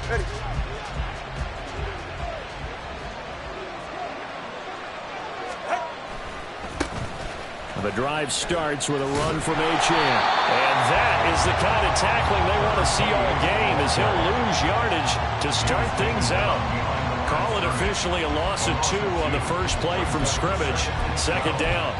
The drive starts with a run from H.M. And that is the kind of tackling they want to see all game, as he'll lose yardage to start things out. Call it officially a loss of 2 on the first play from scrimmage. Second down.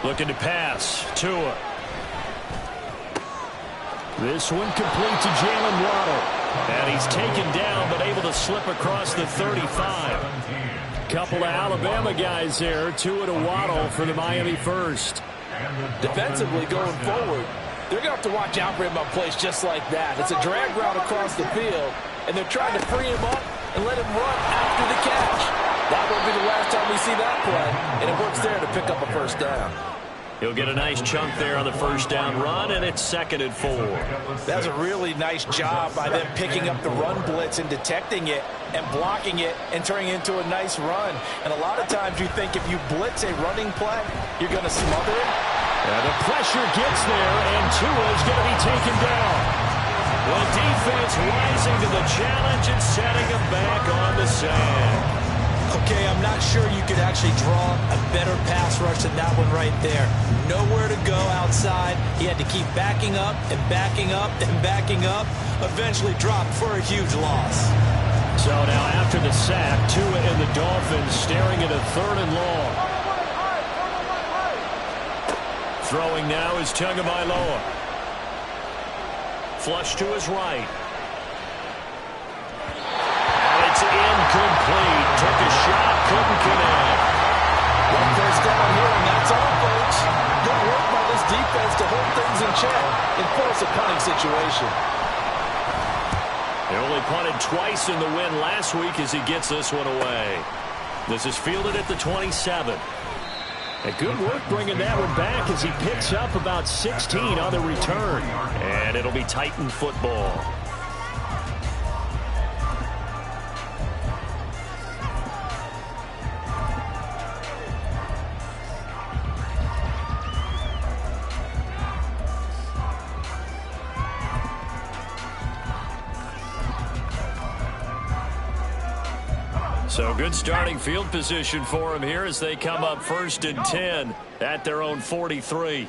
Looking to pass. Tua. This one complete to Jalen Waddle. And he's taken down, but able to slip across the 35. Couple of Alabama guys there. Tua to Waddle for the Miami first. Defensively going forward, they're going to have to watch out for him on plays just like that. It's a drag route across the field, and they're trying to free him up and let him run after the catch. That will be the last time we see that play, and it works there to pick up a first down. He'll get a nice chunk there on the first down run, and it's 2nd and 4. That's a really nice job by them picking up the run blitz and detecting it and blocking it and turning it into a nice run. And a lot of times you think if you blitz a running play, you're going to smother it. And the pressure gets there, and Tua is going to be taken down. The defense rising to the challenge and setting him back on the sand. Okay, I'm not sure you could actually draw a better pass rush than that one right there. Nowhere to go outside. He had to keep backing up and backing up and backing up. Eventually dropped for a huge loss. So now after the sack, Tua and the Dolphins staring at a 3rd and long. Throwing now is Tagovailoa. Flush to his right. It's incomplete. Took a shot, couldn't connect. One first down here, and that's all, folks. Good work by this defense to hold things in check and force a punting situation. They only punted twice in the win last week as he gets this one away. This is fielded at the 27. A good work bringing that one back as he picks up about 16 on the return. And it'll be Titan football. So good starting field position for him here as they come up 1st and 10 at their own 43.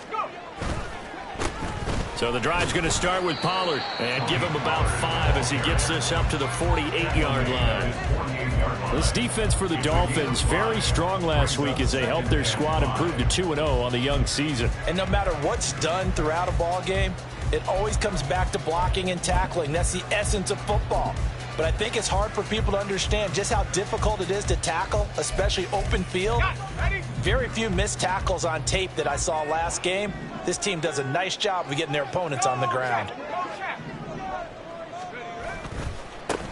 So the drive's going to start with Pollard and give him about 5 as he gets this up to the 48-yard line. This defense for the Dolphins very strong last week as they helped their squad improve to 2-0 on the young season. And no matter what's done throughout a ball game, it always comes back to blocking and tackling. That's the essence of football. But I think it's hard for people to understand just how difficult it is to tackle, especially open field. Very few missed tackles on tape that I saw last game. This team does a nice job of getting their opponents on the ground.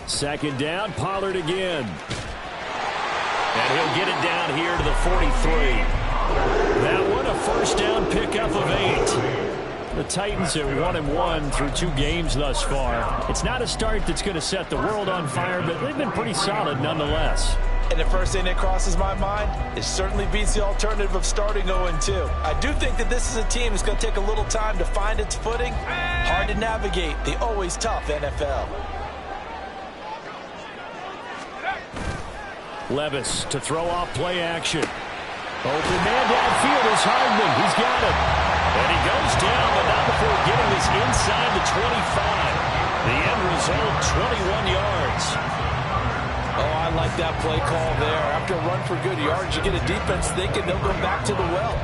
2nd down, Pollard again. And he'll get it down here to the 43. That one a first down pickup of 8. The Titans are 1-1 through 2 games thus far. It's not a start that's going to set the world on fire, but they've been pretty solid nonetheless. And the first thing that crosses my mind is certainly beats the alternative of starting 0-2. I do think that this is a team that's going to take a little time to find its footing. Hard to navigate the always tough NFL. Levis to throw off play action. Open man downfield is Hardman. He's got it. And he goes down, but not before getting this inside the 25. The end result, 21 yards. Oh, I like that play call there. After a run for good yards, you get a defense thinking they'll go back to the well.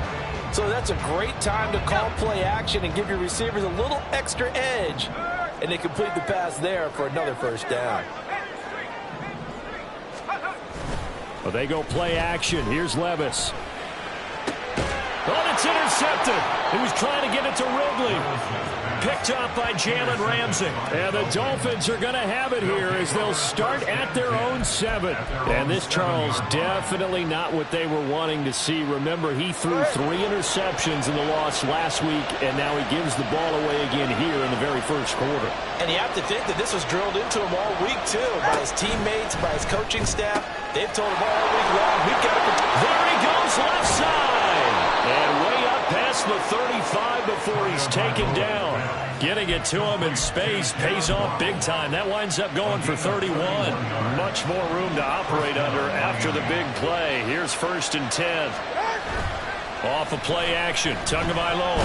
So that's a great time to call play action and give your receivers a little extra edge. And they complete the pass there for another first down. Well, they go play action. Here's Levis. Oh, it's intercepted. He was trying to get it to Ridley. picked up by Jalen Ramsey. And the Dolphins are going to have it here as they'll start at their own 7. And this, Charles, definitely not what they were wanting to see. Remember, he threw 3 interceptions in the loss last week, and now he gives the ball away again here in the very first quarter. And you have to think that this was drilled into him all week, too, by his teammates, by his coaching staff. They've told him all week long, we've got to... There he goes, left side. And way up past the 35 before he's taken down. Getting it to him in space pays off big time. That winds up going for 31. Much more room to operate under after the big play. Here's 1st and 10. Off of play action. Tagovailoa.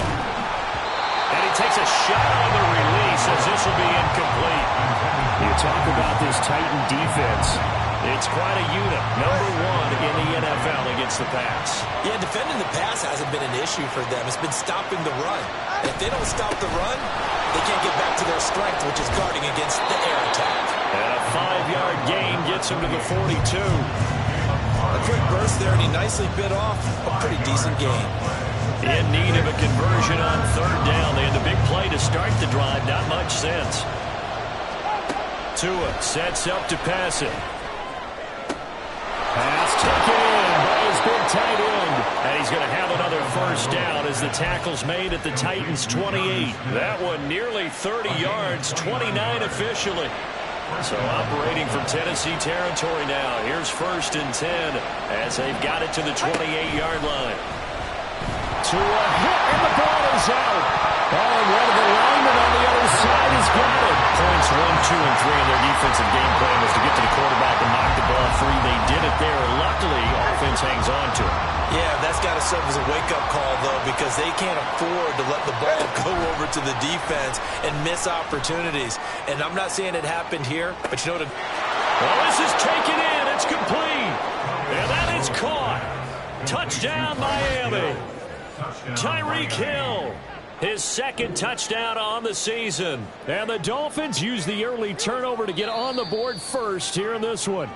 And he takes a shot on the release as this will be incomplete. You talk about this Titan defense. It's quite a unit. Number 1 in the NFL against the pass. Yeah, defending the pass hasn't been an issue for them. It's been stopping the run. And if they don't stop the run, they can't get back to their strength, which is guarding against the air attack. And a 5-yard gain gets him to the 42. A quick burst there, and he nicely bit off a pretty decent gain. In need of a conversion on 3rd down. They had the big play to start the drive. Not much sense. Tua sets up to pass it. Pass taken in by his big tight end. And he's going to have another 1st down as the tackle's made at the Titans' 28. That one nearly 30 yards, 29 officially. So operating from Tennessee territory now. Here's 1st and 10 as they've got it to the 28-yard line. To a hit, and the ball is out. Oh, and one of the linemen on the other side has got it. Points 1, 2, and 3 in their defensive game plan was to get to the quarterback and knock the ball free. They did it there. Luckily, offense hangs on to it. Yeah, that's got to serve as a wake-up call, though, because they can't afford to let the ball go over to the defense and miss opportunities. And I'm not saying it happened here, but you know what? Well, this is taken in. It's complete. And that is caught. Touchdown, Miami. Tyreek Hill, his 2nd touchdown on the season. And the Dolphins use the early turnover to get on the board first here in this one.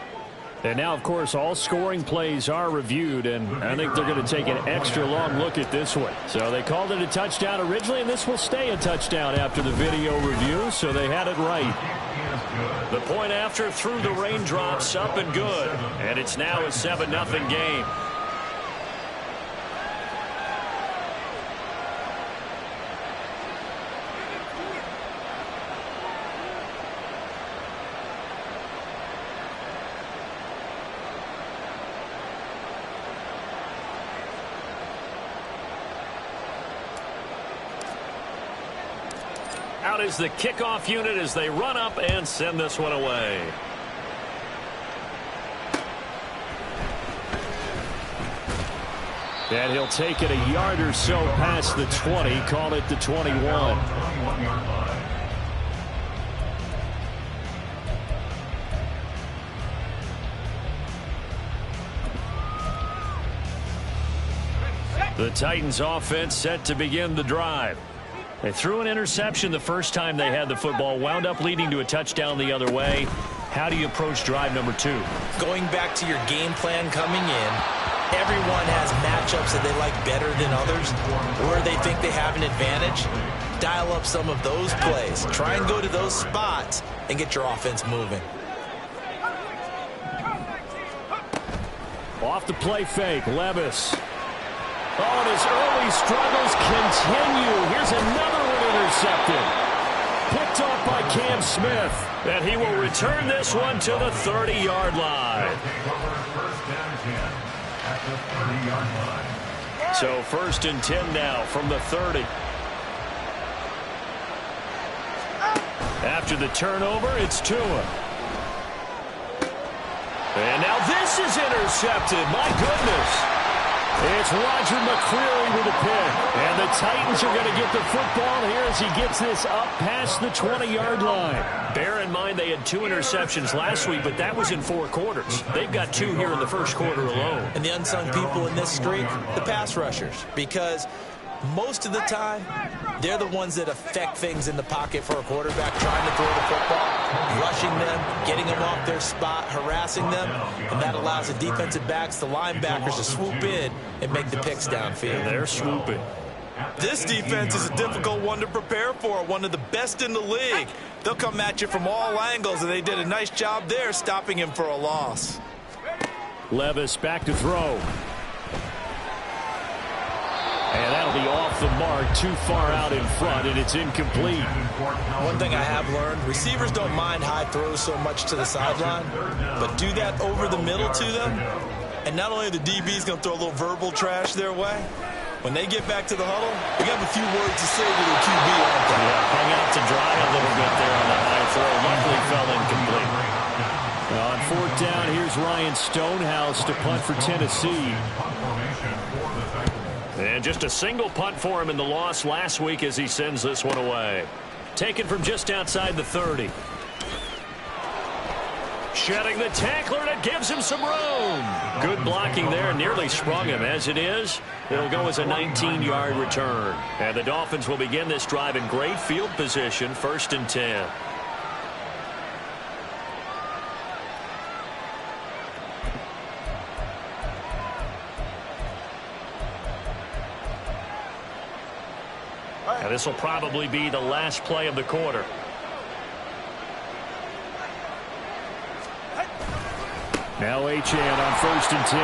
And now, of course, all scoring plays are reviewed, and I think they're going to take an extra long look at this one. So they called it a touchdown originally, and this will stay a touchdown after the video review, so they had it right. The point after through the raindrops, up and good. And it's now a 7-0 game. Out is the kickoff unit as they run up and send this one away. And he'll take it a yard or so past the 20, call it the 21. The Titans offense set to begin the drive. They threw an interception the first time they had the football, wound up leading to a touchdown the other way. How do you approach drive number 2? Going back to your game plan coming in, everyone has matchups that they like better than others, where they think they have an advantage. Dial up some of those plays. Try and go to those spots and get your offense moving. Off the play fake, Levis. Oh, and his early struggles continue. Here's another one intercepted. Picked off by Cam Smith. And he will return this one to the 30-yard line. So 1st and 10 now from the 30. After the turnover, it's Tua. And now this is intercepted. My goodness. It's Roger McCreary with a pick. And the Titans are going to get the football here as he gets this up past the 20-yard line. Bear in mind they had 2 interceptions last week, but that was in 4 quarters. They've got 2 here in the first quarter alone. And the unsung people in this streak, the pass rushers, because most of the time, they're the ones that affect things in the pocket for a quarterback, trying to throw the football, rushing them, getting them off their spot, harassing them, and that allows the defensive backs, the linebackers to swoop in and make the picks downfield. And they're swooping. This defense is a difficult one to prepare for, one of the best in the league. They'll come at you from all angles, and they did a nice job there stopping him for a loss. Levis back to throw. And that'll be off the mark, too far out in front, and it's incomplete. One thing I have learned, receivers don't mind high throws so much to the sideline, but do that over the middle to them, and not only are the DBs going to throw a little verbal trash their way, when they get back to the huddle, we have a few words to say to their QB, aren't they? Yeah, hung out to dry a little bit there on the high throw. Luckily fell incomplete. On fourth down, here's Ryan Stonehouse to punt for Tennessee. And just a single punt for him in the loss last week as he sends this one away. Taken from just outside the 30. Shedding the tackler, and it gives him some room. Good blocking there, nearly sprung him. As it is, it'll go as a 19-yard return. And the Dolphins will begin this drive in great field position, 1st and 10. And this will probably be the last play of the quarter. Now Achane on 1st and 10.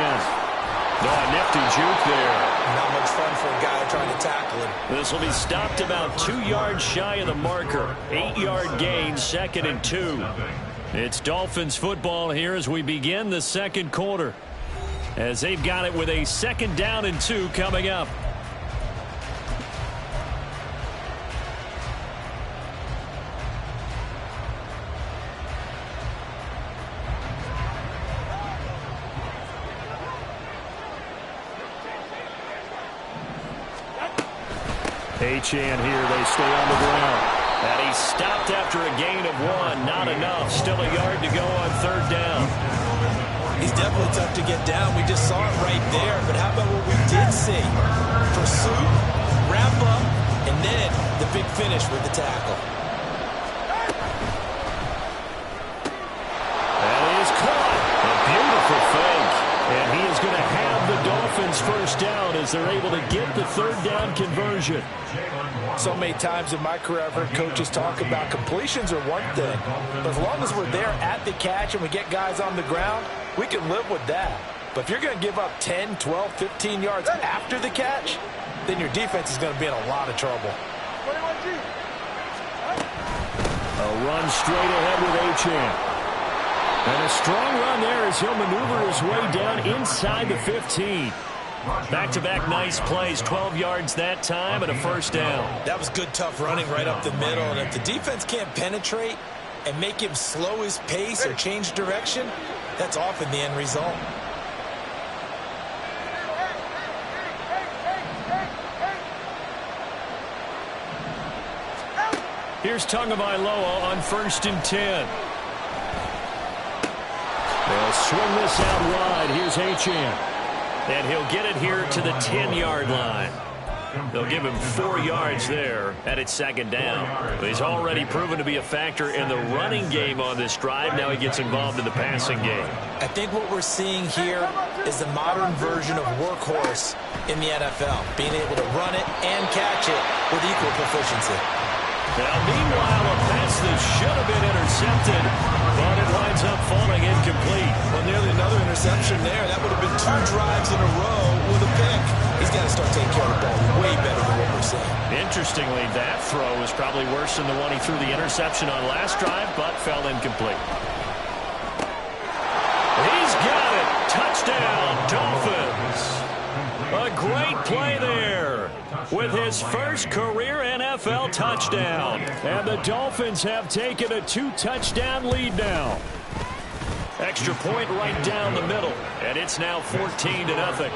No, a nifty juke there. Not much fun for a guy trying to tackle him. This will be stopped about 2 yards shy of the marker. 8-yard gain, 2nd and 2. It's Dolphins football here as we begin the second quarter, as they've got it with a 2nd down and 2 coming up. Achane here, they stay on the ground. And he stopped after a gain of 1. Not enough. Still a yard to go on 3rd down. He's definitely tough to get down. We just saw it right there. But how about what we did see? Pursuit, wrap up, and then the big finish with the tackle. That is caught. A beautiful fake. And he is going to have the Dolphins first down as they're able to get the 3rd down conversion. So many times in my career I've heard coaches talk about completions are one thing, but as long as we're there at the catch and we get guys on the ground, we can live with that. But if you're going to give up 10, 12, 15 yards after the catch, then your defense is going to be in a lot of trouble. A run straight ahead with Achane. And a strong run there as he'll maneuver his way down inside the 15. Back-to-back nice plays, 12 yards that time and a 1st down. That was good, tough running right up the middle. And if the defense can't penetrate and make him slow his pace or change direction, that's often the end result. Here's Tagovailoa on 1st and 10. They'll swing this out wide. Here's Achane. And he'll get it here to the 10-yard line. They'll give him 4 yards there, and it's 2nd down. He's already proven to be a factor in the running game on this drive. Now he gets involved in the passing game. I think what we're seeing here is the modern version of workhorse in the NFL, being able to run it and catch it with equal proficiency. Now, meanwhile, a pass that should have been intercepted, but it winds up falling incomplete. Well, nearly another interception there. That would have been 2 drives in a row with a pick. He's got to start taking care of the ball way better than what we're seeing. Interestingly, that throw was probably worse than the one he threw the interception on last drive, but fell incomplete. He's got it. Touchdown, Dolphins. A great play there with his first career NFL touchdown. And the Dolphins have taken a 2-touchdown lead now. Extra point right down the middle. And it's now 14-0.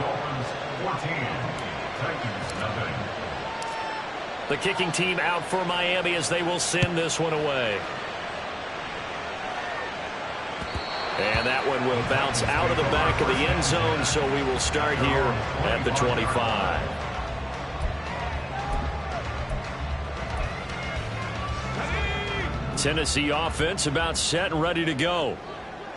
The kicking team out for Miami as they will send this one away. And that one will bounce out of the back of the end zone, so we will start here at the 25. Tennessee offense about set and ready to go.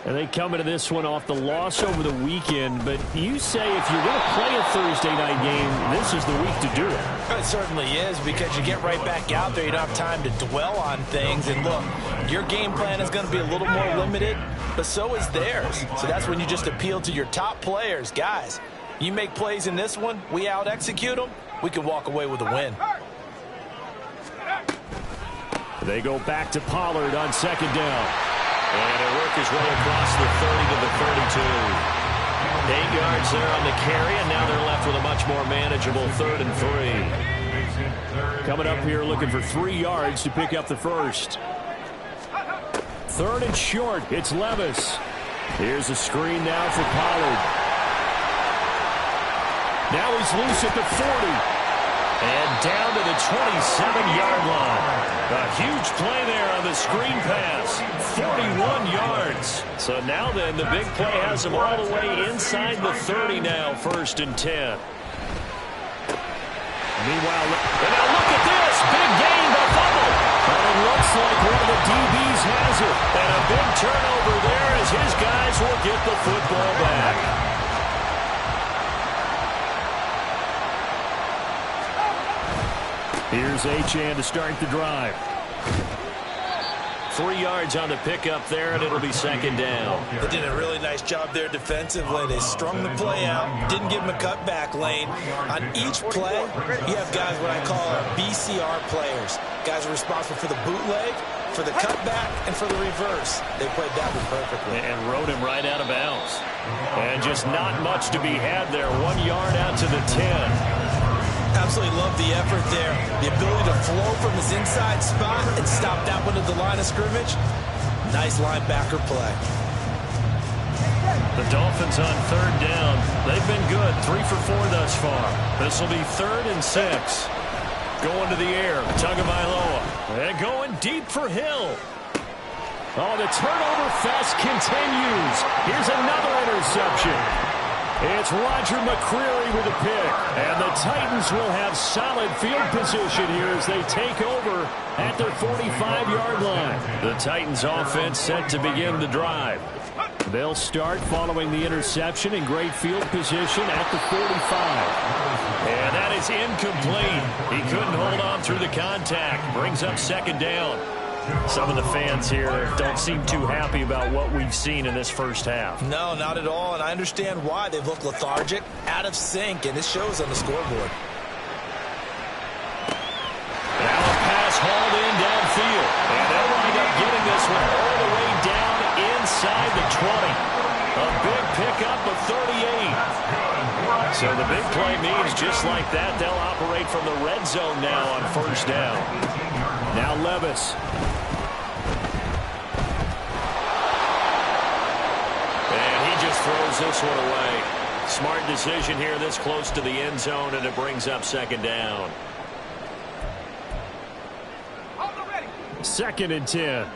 And they come into this one off the loss over the weekend. But you say if you're going to play a Thursday night game, this is the week to do it. It certainly is, because you get right back out there. You don't have time to dwell on things. And look, your game plan is going to be a little more limited, but so is theirs. So that's when you just appeal to your top players. Guys, you make plays in this one, we out-execute them, we can walk away with a win. They go back to Pollard on second down. And it worked his way across the 30 to the 32. 8 yards there on the carry, and now they're left with a much more manageable 3rd and 3. Coming up here looking for 3 yards to pick up the first. 3rd and short. It's Levis. Here's a screen now for Pollard. Now he's loose at the 40. And down to the 27-yard line. A huge play there on the screen pass. 41 yards. So now then, the big play has him all the way inside the 30 now, 1st and 10. Meanwhile, and now look at this. Big gain, the fumble. But it looks like one of the DBs has it. And a big turnover there as his guys will get the football back. Here's Achane to start the drive. 3 yards on the pickup there, and it'll be 2nd down. They did a really nice job there defensively. They strung the play out, didn't give him a cutback lane. On each play, you have guys what I call BCR players. Guys are responsible for the bootleg, for the cutback, and for the reverse. They played that one perfectly. And rode him right out of bounds. And just not much to be had there. 1 yard out to the 10. Absolutely love the effort there. The ability to flow from his inside spot and stop that one at the line of scrimmage. Nice linebacker play. The Dolphins on 3rd down. They've been good. 3 for 4 thus far. This will be 3rd and 6. Going to the air. Tagovailoa. And going deep for Hill. Oh, the turnover fest continues. Here's another interception. It's Roger McCreary with a pick. And the Titans will have solid field position here as they take over at their 45-yard line. The Titans offense set to begin the drive. They'll start following the interception in great field position at the 45. And that is incomplete. He couldn't hold on through the contact. Brings up 2nd down. Some of the fans here don't seem too happy about what we've seen in this first half. No, not at all, and I understand why. They've looked lethargic, out of sync, and it shows on the scoreboard. Now a pass hauled in downfield, and they'll wind up getting this one all the way down inside the 20. A big pickup of 38. So the big play means just like that, they'll operate from the red zone now on 1st down. Now Levis. Throws this one away. Smart decision here this close to the end zone, and it brings up 2nd down. 2nd and 10.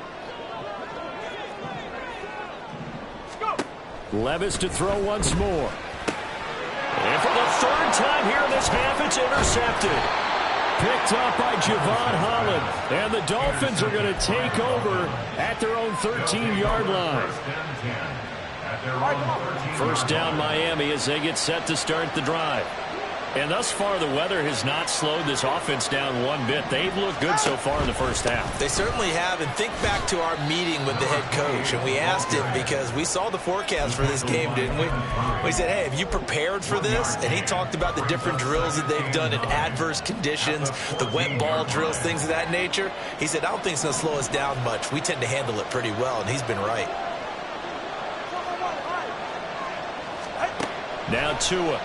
Levis to throw once more. And for the 3rd time here in this half, it's intercepted. Picked up by Javon Holland. And the Dolphins are going to take over at their own 13-yard line. 1st down Miami as they get set to start the drive. And thus far, the weather has not slowed this offense down one bit. They've looked good so far in the first half. They certainly have. And think back to our meeting with the head coach. And we asked him, because we saw the forecast for this game, didn't we? We said, hey, have you prepared for this? And he talked about the different drills that they've done in adverse conditions, the wet ball drills, things of that nature. He said, I don't think it's going to slow us down much. We tend to handle it pretty well, and he's been right. Now Tua.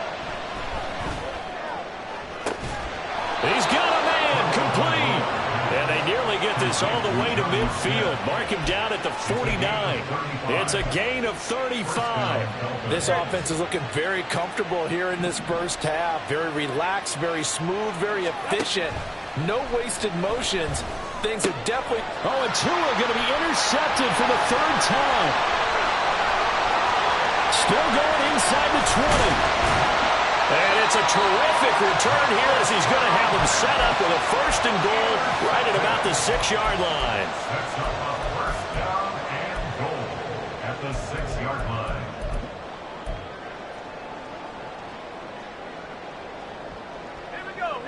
He's got a man complete. And they nearly get this all the way to midfield. Mark him down at the 49. It's a gain of 35. This offense is looking very comfortable here in this first half. Very relaxed, very smooth, very efficient. No wasted motions. Things are definitely... Oh, and Tua going to be intercepted for the 3rd time. Still going inside the 20. And it's a terrific return here as he's going to have them set up with a 1st and goal right at about the 6-yard line. the 6-yard line.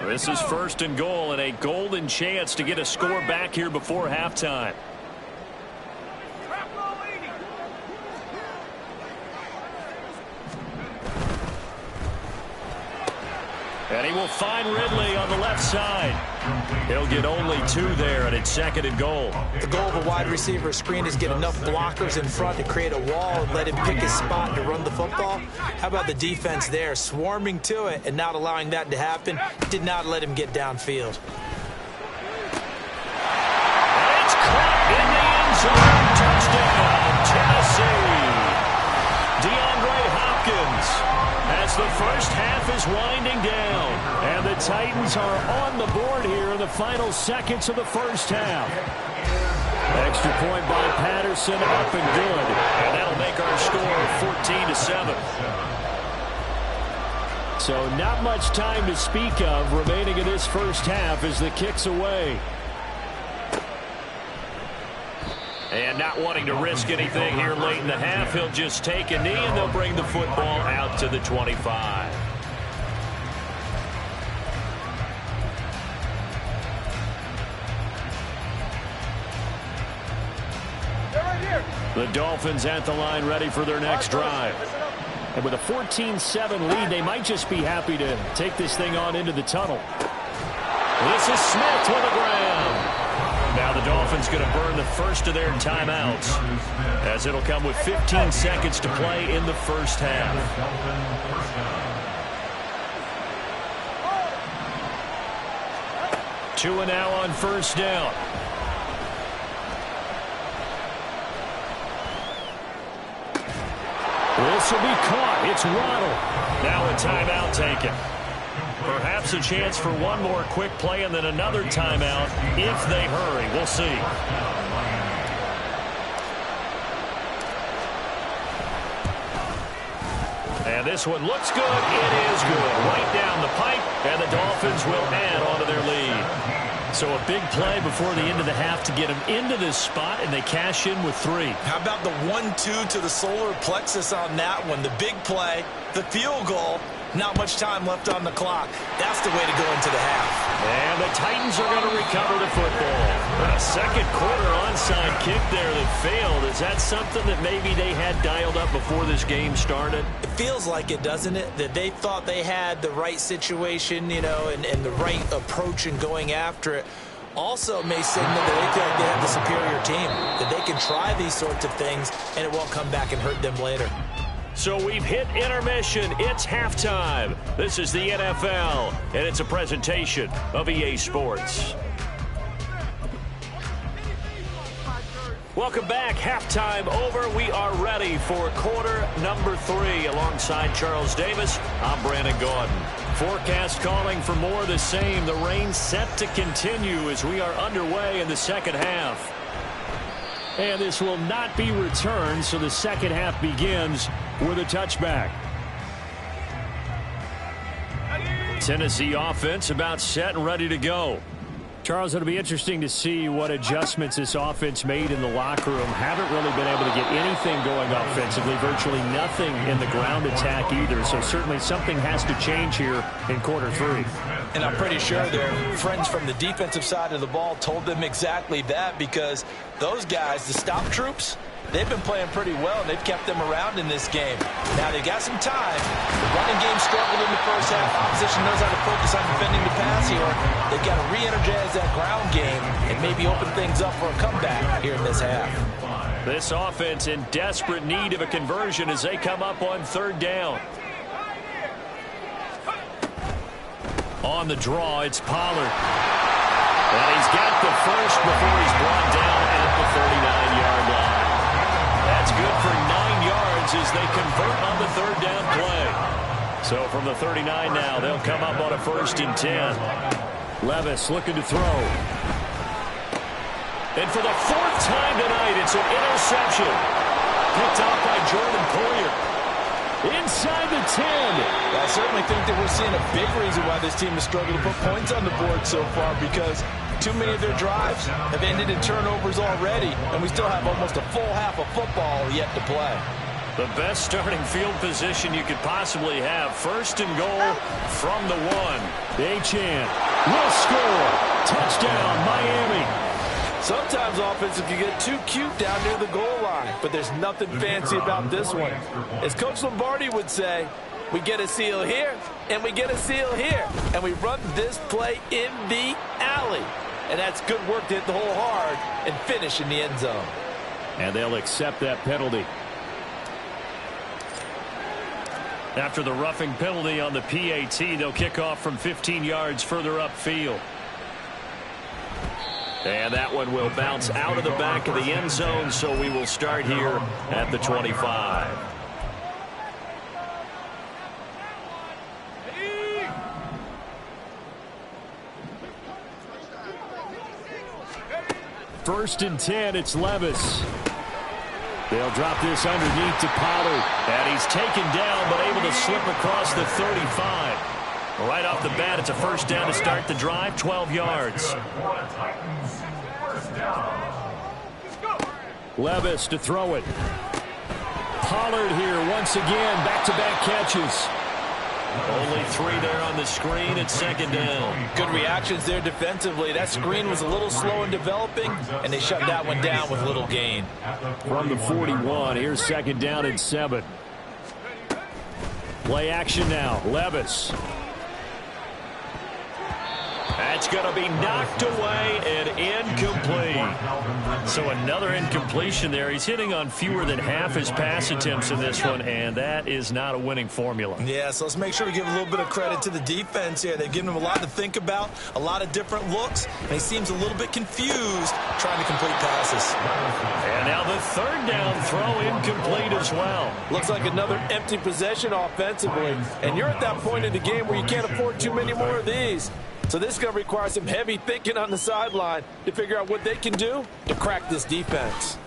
This is first and goal and a golden chance to get a score back here before halftime. And he will find Ridley on the left side. He'll get only 2 there, and it's second and goal. The goal of a wide receiver screen is get enough blockers in front to create a wall and let him pick his spot to run the football. How about the defense there, swarming to it and not allowing that to happen? Did not let him get downfield. And it's caught in the end zone. Touchdown, Tennessee. DeAndre Hopkins, as the first half is winding down, and the Titans are on the board here in the final seconds of the first half. Extra point by Patterson, up and good, and that'll make our score 14-7. So not much time to speak of remaining in this first half as the kick's away. And not wanting to risk anything here late in the half, he'll just take a knee, and they'll bring the football out to the 25. The Dolphins at the line, ready for their next drive. And with a 14-7 lead, they might just be happy to take this thing on into the tunnel. This is Smith to the ground. Now the Dolphins going to burn the first of their timeouts, as it'll come with 15 seconds to play in the first half. 2 and now on first down. This will be caught. It's Waddle. Now a timeout taken. Perhaps a chance for one more quick play and then another timeout if they hurry. We'll see. And this one looks good. It is good. Right down the pipe, and the Dolphins will add on to their lead. So a big play before the end of the half to get them into this spot, and they cash in with 3. How about the 1-2 to the solar plexus on that one? The big play, the field goal. Not much time left on the clock. That's the way to go into the half. And the Titans are going to recover the football. A second quarter onside kick there that failed. Is that something that maybe they had dialed up before this game started? It feels like it, doesn't it? That they thought they had the right situation, you know, and the right approach in going after it. Also may signal that they feel like they have the superior team, that they can try these sorts of things and it won't come back and hurt them later. So we've hit intermission. It's halftime. This is the NFL, and it's a presentation of EA Sports. Welcome back. Halftime over. We are ready for quarter number 3. Alongside Charles Davis, I'm Brandon Gaudin. Forecast calling for more of the same. The rain set to continue as we are underway in the second half. And this will not be returned, so the second half begins with a touchback. Tennessee offense about set and ready to go. Charles, it'll be interesting to see what adjustments this offense made in the locker room. Haven't really been able to get anything going offensively, virtually nothing in the ground attack either. So certainly something has to change here in quarter 3. And I'm pretty sure their friends from the defensive side of the ball told them exactly that, because those guys, the stop troops, they've been playing pretty well, and they've kept them around in this game. Now, they've got some time. The running game struggled in the first half. Opposition knows how to focus on defending the pass here. They've got to re-energize that ground game and maybe open things up for a comeback here in this half. This offense in desperate need of a conversion as they come up on third down. On the draw, it's Pollard. And he's got the first before he's brought down at the 39-yard line. That's good for 9 yards as they convert on the third down play. So from the 39 now, they'll come up on a 1st and 10. Levis looking to throw. And for the 4th time tonight, it's an interception. Picked off by Jordan Poyer. Inside the 10. I certainly think that we're seeing a big reason why this team has struggled to put points on the board so far, because Too many of their drives have ended in turnovers already, and we still have almost a full half of football yet to play. The best starting field position you could possibly have. First and goal from the 1. Achane will score. Touchdown, Miami. Sometimes offenses can get too cute down near the goal line, but there's nothing fancy about this one. As Coach Lombardi would say, we get a seal here, and we get a seal here, and we run this play in the alley. And that's good work to hit the hole hard and finish in the end zone. And they'll accept that penalty. After the roughing penalty on the PAT, they'll kick off from 15 yards further upfield. And that one will bounce out of the back of the end zone, so we will start here at the 25. First and 10, it's Levis. They'll drop this underneath to Pollard. And he's taken down, but able to slip across the 35. Right off the bat, it's a first down to start the drive, 12 yards. Levis to throw it. Pollard here once again, back-to-back catches. Only 3 there on the screen at second down. Good reactions there defensively. That screen was a little slow in developing, and they shut that one down with little gain. From the 41, here's second down and 7. Play action now. Levis. That's going to be knocked away and incomplete. So another incompletion there. He's hitting on fewer than half his pass attempts in this one, and that is not a winning formula. Yeah, so let's make sure we give a little bit of credit to the defense here. They've given him a lot to think about, a lot of different looks, and he seems a little bit confused trying to complete passes. And now the third down throw incomplete as well. Looks like another empty possession offensively, and you're at that point in the game where you can't afford too many more of these. So this is going to require some heavy thinking on the sideline to figure out what they can do to crack this defense.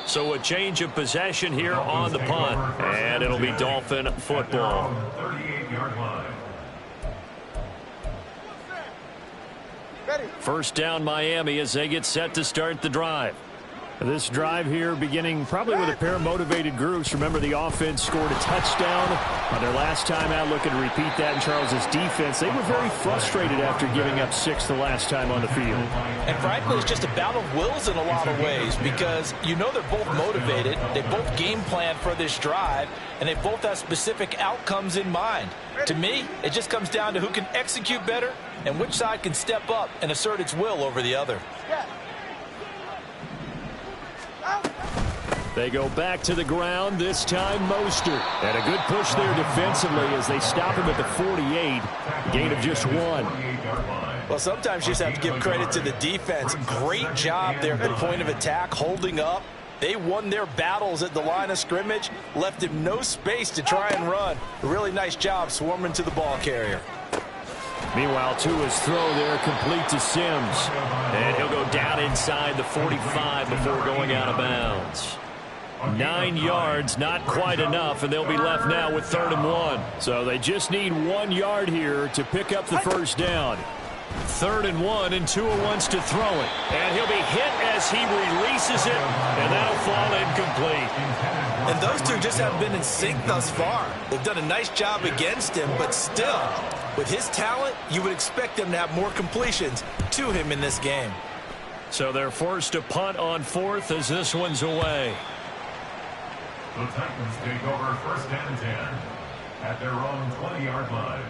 So a change of possession here on the punt. And it'll be Dolphin football. First down Miami as they get set to start the drive. This drive here beginning probably with a pair of motivated groups. Remember, the offense scored a touchdown on their last time out. Looking to repeat that in Charles's defense. They were very frustrated after giving up 6 the last time on the field. And frankly, it's just a battle of wills in a lot of ways because you know they're both motivated. They both game plan for this drive, and they both have specific outcomes in mind. To me, it just comes down to who can execute better and which side can step up and assert its will over the other. They go back to the ground, this time Mostert. And a good push there defensively as they stop him at the 48. Gain of just 1. Well, sometimes you just have to give credit to the defense. Great job there at the point of attack, holding up. They won their battles at the line of scrimmage, left him no space to try and run. A really nice job swarming to the ball carrier. Meanwhile, Tua's throw there complete to Sims. And he'll go down inside the 45 before going out of bounds. 9 yards, not quite enough, and they'll be left now with 3rd and 1. So they just need 1 yard here to pick up the first down. 3rd and 1, and Tua wants to throw it. And he'll be hit as he releases it, and that'll fall incomplete. And those two just haven't been in sync thus far. They've done a nice job against him, but still, with his talent, you would expect them to have more completions to him in this game. So they're forced to punt on 4th as this one's away. The Titans take over 1st and 10 at their own 20-yard line.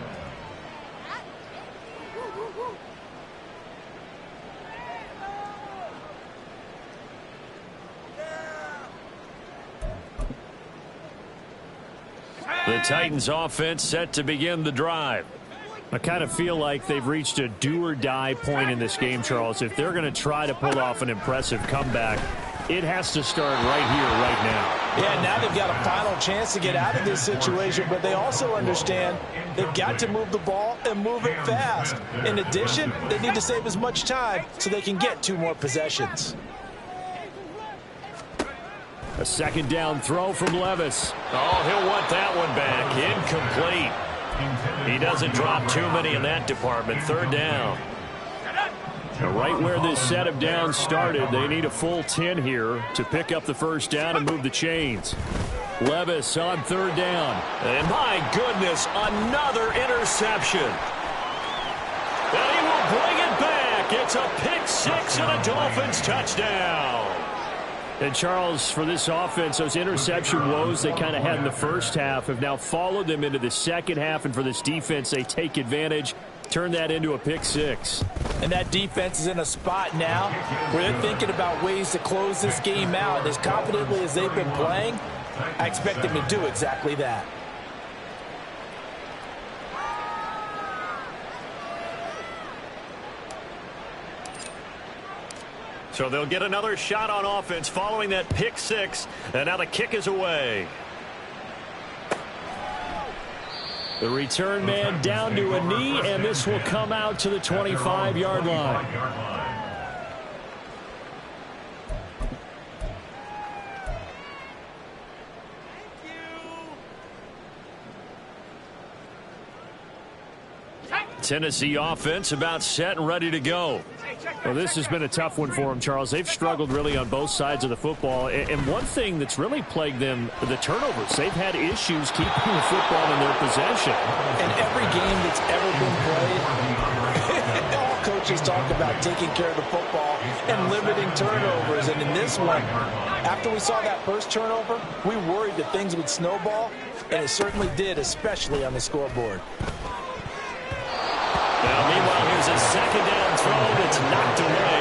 The Titans offense set to begin the drive. I kind of feel like they've reached a do-or-die point in this game, Charles. If they're going to try to pull off an impressive comeback, it has to start right here, right now. Yeah, now they've got a final chance to get out of this situation, but they also understand they've got to move the ball and move it fast. In addition, they need to save as much time so they can get 2 more possessions. A 2nd down throw from Levis. Oh, he'll want that one back. Incomplete. He doesn't drop too many in that department. Third down. Right where this set of downs started, they need a full 10 here to pick up the first down and move the chains. Levis on third down. And my goodness, another interception. And he will bring it back. It's a pick six and a Dolphins touchdown. And Charles, for this offense, those interception woes they kind of had in the first half have now followed them into the second half. And for this defense, they take advantage, turn that into a pick six. And that defense is in a spot now where they're thinking about ways to close this game out. As confidently as they've been playing, I expect them to do exactly that. So they'll get another shot on offense following that pick six. And now the kick is away. The return man down to a knee, and this will come out to the 25-yard line. Tennessee offense about set and ready to go. Well, this has been a tough one for them, Charles. They've struggled really on both sides of the football. And one thing that's really plagued them, the turnovers. They've had issues keeping the football in their possession. In every game that's ever been played, all coaches talk about taking care of the football and limiting turnovers. And in this one, after we saw that first turnover, we worried that things would snowball, and it certainly did, especially on the scoreboard. Now, meanwhile, here's a second down throw that's knocked away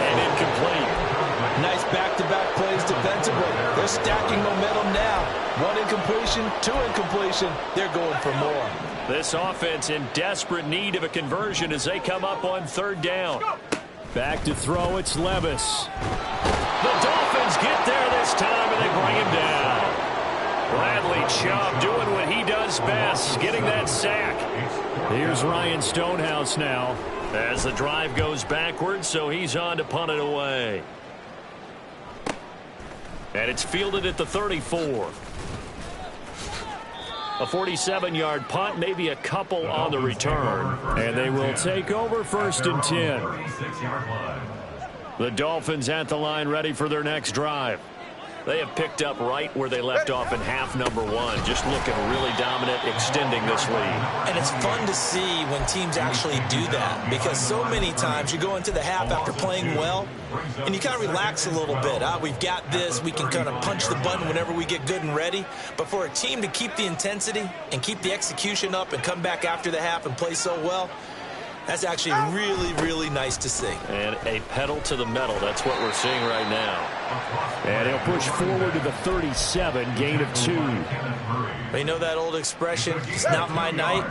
and incomplete. Nice back-to-back plays defensively. They're stacking momentum now. One incompletion, two incompletion. They're going for more. This offense in desperate need of a conversion as they come up on third down. Back to throw, it's Levis. The Dolphins get there this time, and they bring him down. Bradley Chubb doing what he does best, getting that sack. Here's Ryan Stonehouse now as the drive goes backwards, so he's on to punt it away. And it's fielded at the 34. A 47-yard punt, maybe a couple on the return. And they will take over first and 10. The Dolphins at the line ready for their next drive. They have picked up right where they left off in half number one, just looking really dominant, extending this lead. And it's fun to see when teams actually do that, because so many times you go into the half after playing well, and you kind of relax a little bit. We've got this. We can kind of punch the button whenever we get good and ready. But for a team to keep the intensity and keep the execution up and come back after the half and play so well, that's actually really, really nice to see. And a pedal to the metal. That's what we're seeing right now. And he'll push forward to the 37, gain of 2. But you know that old expression, it's not my night?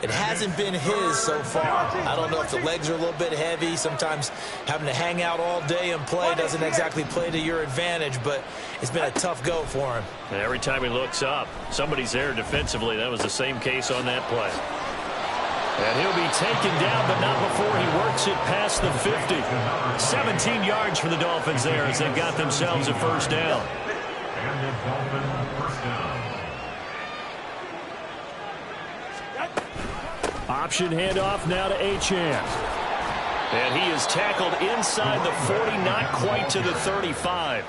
It hasn't been his so far. I don't know if the legs are a little bit heavy. Sometimes having to hang out all day and play doesn't exactly play to your advantage, but it's been a tough go for him. And every time he looks up, somebody's there defensively. That was the same case on that play. And he'll be taken down, but not before he works it past the 50. 17 yards for the Dolphins there as they've got themselves a first down. And the Dolphins first down. Option handoff now to Achane. And he is tackled inside the 40, not quite to the 35.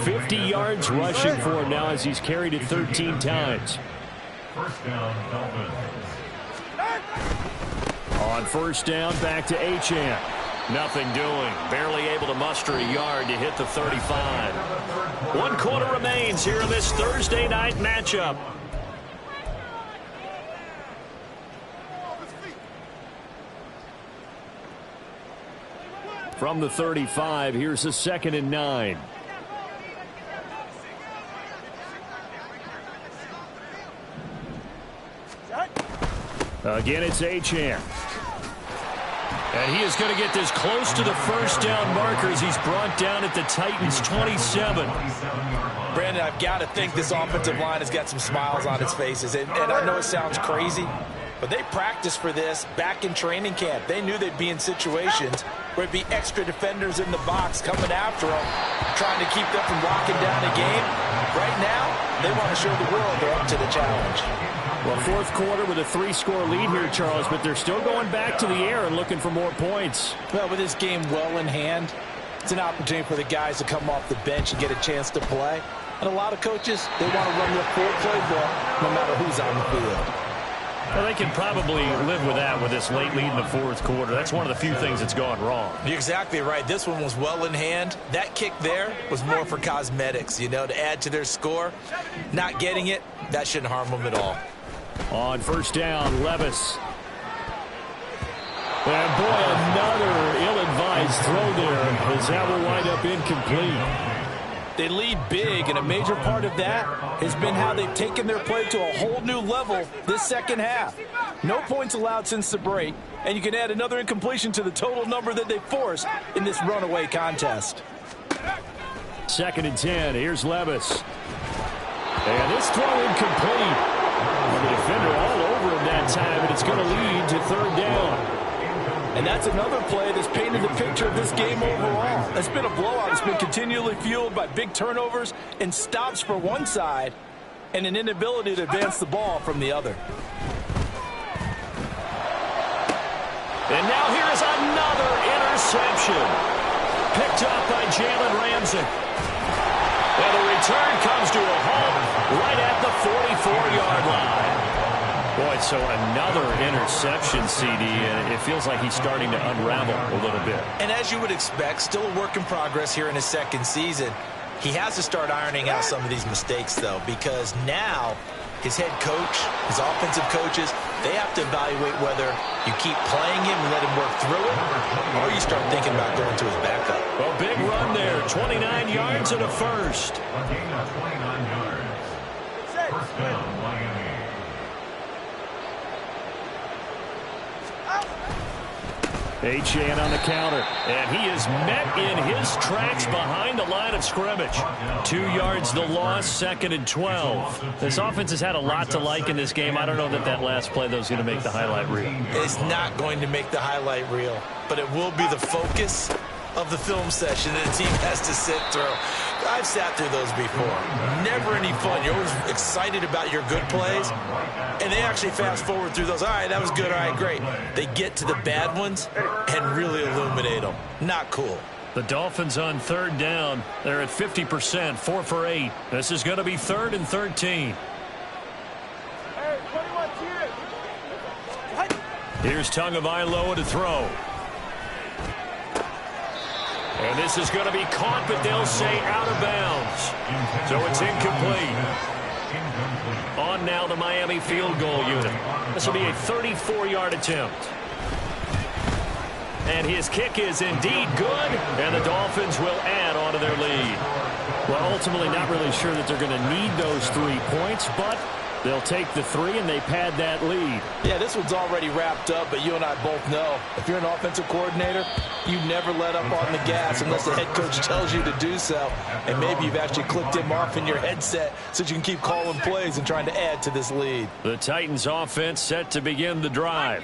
50 yards rushing for him now as he's carried it 13 times. First down, Dolphins. On first down, back to Achane. Nothing doing. Barely able to muster a yard to hit the 35. 1 quarter remains here in this Thursday night matchup. From the 35, here's a 2nd and 9. Again, it's Achane. And he is going to get this close to the first down markers. He's brought down at the Titans' 27. Brandon, I've got to think this offensive line has got some smiles on its faces. And I know it sounds crazy, but they practiced for this back in training camp. They knew they'd be in situations where it'd be extra defenders in the box coming after them, trying to keep them from locking down the game. Right now, they want to show the world they're up to the challenge. Well, fourth quarter with a 3-score lead here, Charles, but they're still going back to the air and looking for more points. Well, with this game well in hand, it's an opportunity for the guys to come off the bench and get a chance to play. And a lot of coaches, they want to run their full playbook no matter who's on the field. Well, they can probably live with that with this late lead in the fourth quarter. That's one of the few things that's gone wrong. You're exactly right. This one was well in hand. That kick there was more for cosmetics, you know, to add to their score. Not getting it, that shouldn't harm them at all. On first down, Levis. And boy, another ill-advised throw there as that will wind up incomplete. They lead big, and a major part of that has been how they've taken their play to a whole new level this second half. No points allowed since the break, and you can add another incompletion to the total number that they forced in this runaway contest. 2nd and 10. Here's Levis. And this throw incomplete. The defender all over him that time, and it's going to lead to 3rd down. And that's another play that's painted the picture of this game overall. It's been a blowout. It's been continually fueled by big turnovers and stops for one side and an inability to advance the ball from the other. And now here is another interception. Picked up by Jalen Ramsey. And the return comes to a halt right at the 44-yard line. Boy, so another interception, CD, and it feels like he's starting to unravel a little bit. And as you would expect, still a work in progress here in his second season. He has to start ironing out some of these mistakes, though, because now his head coach, his offensive coaches, they have to evaluate whether you keep playing him and let him work through it, or you start thinking about going to his backup. Well, big run there, 29 yards and a first. A gain of 29 yards. First down, Miami. Achane on the counter, and he is met in his tracks behind the line of scrimmage. 2 yards the loss, 2nd and 12. This offense has had a lot to like in this game. I don't know that last play, though, is going to make the highlight reel. It's not going to make the highlight reel, but it will be the focus of the film session that the team has to sit through. I've sat through those before. Never any fun. You're always excited about your good plays, and they actually fast forward through those. All right, that was good. All right, great. They get to the bad ones and really illuminate them. Not cool. The Dolphins on 3rd down. They're at 50%, 4 for 8. This is going to be 3rd and 13. Here's Tagovailoa to throw. And this is going to be caught, but they'll say out of bounds. So it's incomplete. On now the Miami field goal unit. This will be a 34-yard attempt. And his kick is indeed good, and the Dolphins will add on to their lead. Well, ultimately not really sure that they're going to need those 3 points, but they'll take the 3 and they pad that lead. Yeah, this one's already wrapped up, but you and I both know if you're an offensive coordinator, you never let up on the gas unless the head coach tells you to do so. And maybe you've actually clicked him off in your headset so you can keep calling plays and trying to add to this lead. The Titans offense set to begin the drive.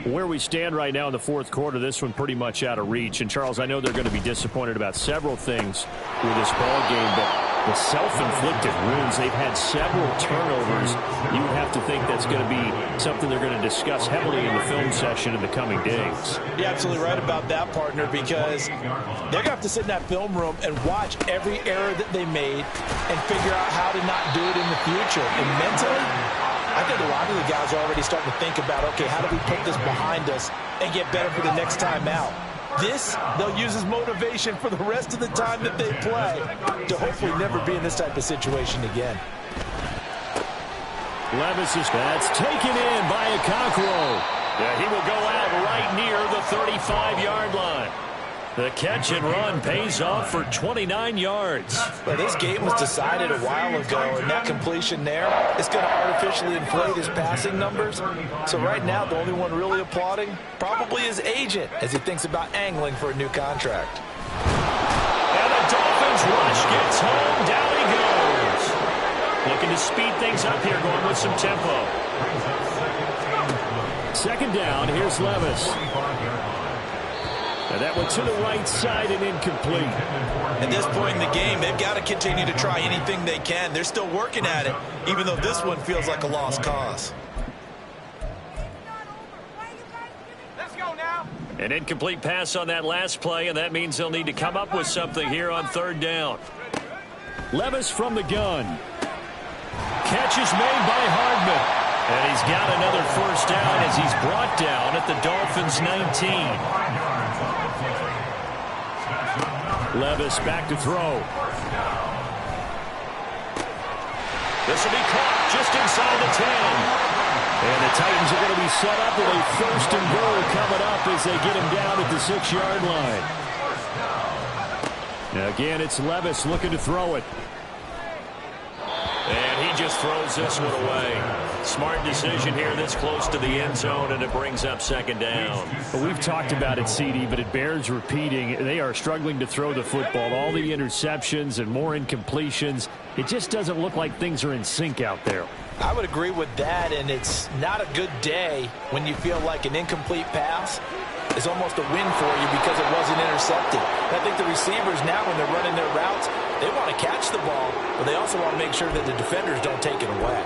Where we stand right now in the fourth quarter, this one pretty much out of reach. And, Charles, I know they're going to be disappointed about several things with this ball game, but the self-inflicted wounds, they've had several turnovers. You would have to think that's going to be something they're going to discuss heavily in the film session in the coming days. You're absolutely right about that, partner, because they're going to have to sit in that film room and watch every error that they made and figure out how to not do it in the future. And mentally, I think a lot of the guys are already starting to think about, okay, how do we put this behind us and get better for the next time out? This, they'll use as motivation for the rest of the time that they play to hopefully never be in this type of situation again. Levis is that's taken in by Okonkwo. Yeah, he will go out right near the 35-yard line. The catch and run pays off for 29 yards. Well, this game was decided a while ago, and that completion there is going to artificially inflate his passing numbers. So right now, the only one really applauding probably his agent as he thinks about angling for a new contract. And the Dolphins rush gets home. Down he goes. Looking to speed things up here, going with some tempo. 2nd down, here's Levis. And that went to the right side and incomplete. At this point in the game, they've got to continue to try anything they can. They're still working at it, even though this one feels like a lost cause. Let's go now. An incomplete pass on that last play, and that means they'll need to come up with something here on third down. Levis from the gun. Catch is made by Hardman. And he's got another first down as he's brought down at the Dolphins' 19. Levis back to throw. This will be caught just inside the 10. And the Titans are going to be set up with a first and goal coming up as they get him down at the 6-yard line. Now again, it's Levis looking to throw it. And he just throws this one away. Smart decision here this close to the end zone, and it brings up second down. Well, we've talked about it, CD, but it bears repeating. They are struggling to throw the football. All the interceptions and more incompletions. It just doesn't look like things are in sync out there. I would agree with that, and it's not a good day when you feel like an incomplete pass is almost a win for you because it wasn't intercepted. And I think the receivers now, when they're running their routes, they want to catch the ball, but they also want to make sure that the defenders don't take it away.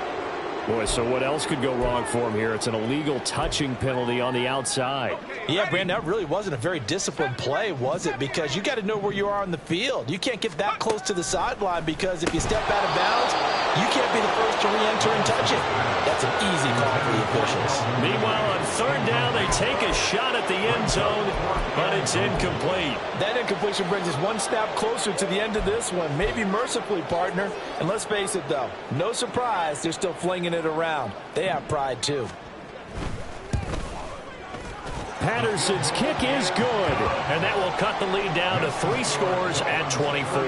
Boy, so what else could go wrong for him here? It's an illegal touching penalty on the outside. Yeah, Brandon, that really wasn't a very disciplined play, was it? Because you got to know where you are on the field. You can't get that close to the sideline because if you step out of bounds, you can't be the first to re-enter and touch it. That's an easy call for the officials. Meanwhile, on third down, they take a shot at the end zone, but it's incomplete. That incompletion brings us one step closer to the end of this one. Maybe mercifully, partner. And let's face it, though, no surprise, they're still flinging it around. They have pride, too. Patterson's kick is good, and that will cut the lead down to 3 scores at 24.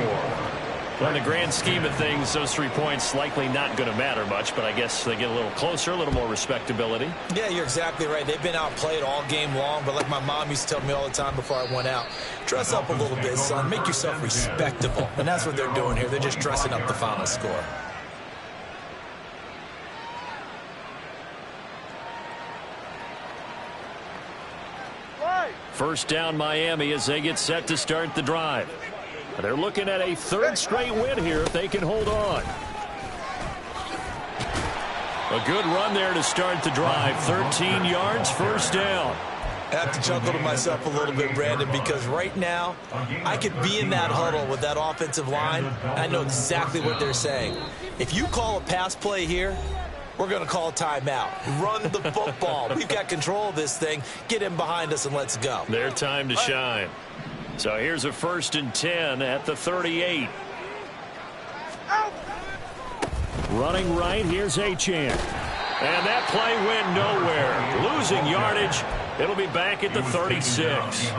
Well, in the grand scheme of things, those 3 points likely not going to matter much, but I guess they get a little closer, a little more respectability. Yeah, you're exactly right. They've been outplayed all game long, but like my mom used to tell me all the time before I went out, dress up a little bit, son. Make yourself respectable. And that's what they're doing here. They're just dressing up the final score. First down, Miami, as they get set to start the drive. They're looking at a 3rd straight win here if they can hold on. A good run there to start the drive. 13 yards, first down. I have to chuckle to myself a little bit, Brandon, because right now I could be in that huddle with that offensive line. I know exactly what they're saying. If you call a pass play here, we're going to call a timeout. Run the football. We've got control of this thing. Get in behind us and let's go. Their time to shine. So here's a 1st and 10 at the 38. Running right, here's Achane. And that play went nowhere. Losing yardage. It'll be back at the 36.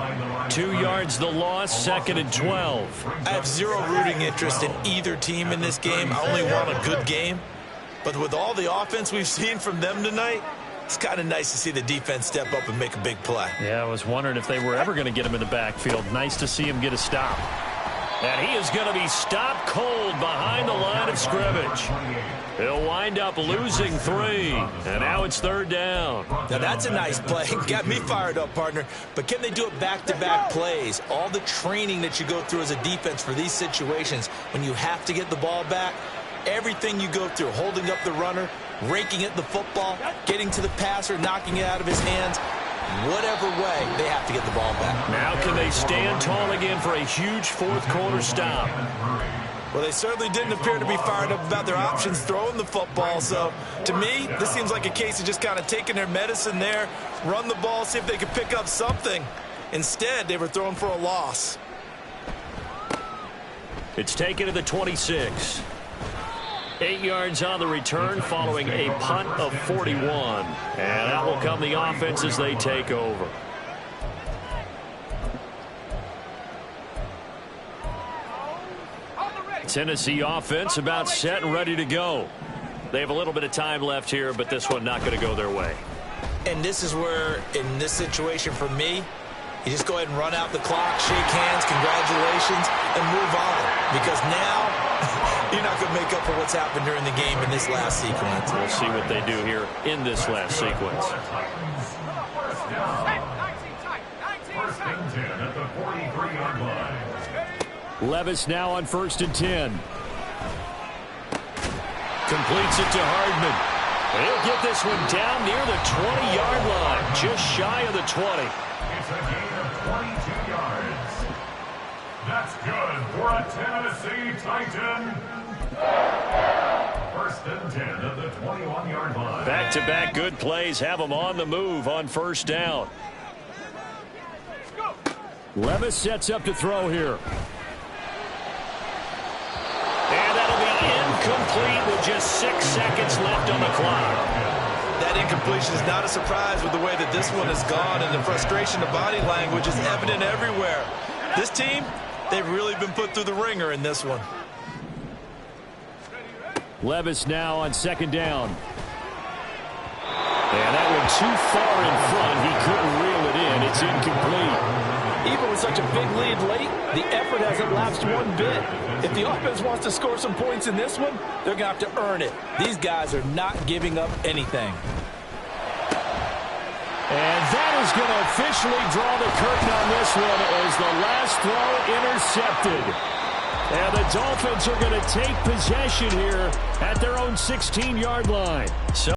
2 yards the loss, 2nd and 12. I have zero rooting interest in either team in this game. I only want a good game. But with all the offense we've seen from them tonight, it's kind of nice to see the defense step up and make a big play. Yeah, I was wondering if they were ever going to get him in the backfield. Nice to see him get a stop. And he is going to be stopped cold behind the line of scrimmage. He'll wind up losing 3. And now it's 3rd down. Now that's a nice play. Got me fired up, partner. But can they do it back-to-back plays? All the training that you go through as a defense for these situations, when you have to get the ball back, everything you go through, holding up the runner, raking at the football, getting to the passer, knocking it out of his hands, whatever way, they have to get the ball back. Now can they stand tall again for a huge 4th quarter stop? Well, they certainly didn't appear to be fired up about their options throwing the football. So, to me, this seems like a case of just kind of taking their medicine there, run the ball, see if they could pick up something. Instead, they were throwing for a loss. It's taken to the 26. 8 yards on the return following a punt of 41. And that will come the offense as they take over. Tennessee offense about set and ready to go. They have a little bit of time left here, but this one not going to go their way. And this is where, in this situation for me, you just go ahead and run out the clock, shake hands, congratulations, and move on. Because now, you're not going to make up for what's happened during the game in this last sequence. We'll see what they do here in this last sequence. First and 10 at the 43-yard line. Levis now on 1st and 10. Completes it to Hardman. He'll get this one down near the 20-yard line, just shy of the 20. It's a gain of 22 yards. That's good for a Tennessee Titan. First and 10 at the 21-yard line. Back-to-back good plays have them on the move on 1st down. Levis sets up to throw here. And that'll be incomplete with just 6 seconds left on the clock. That incompletion is not a surprise with the way that this one has gone, and the frustration, the body language is evident everywhere. This team, they've really been put through the ringer in this one. Levis now on 2nd down. And that one too far in front. He couldn't reel it in. It's incomplete. Even with such a big lead late, the effort hasn't lapsed one bit. If the offense wants to score some points in this one, they're going to have to earn it. These guys are not giving up anything. And that is going to officially draw the curtain on this one as the last throw intercepted. And the Dolphins are going to take possession here at their own 16-yard line.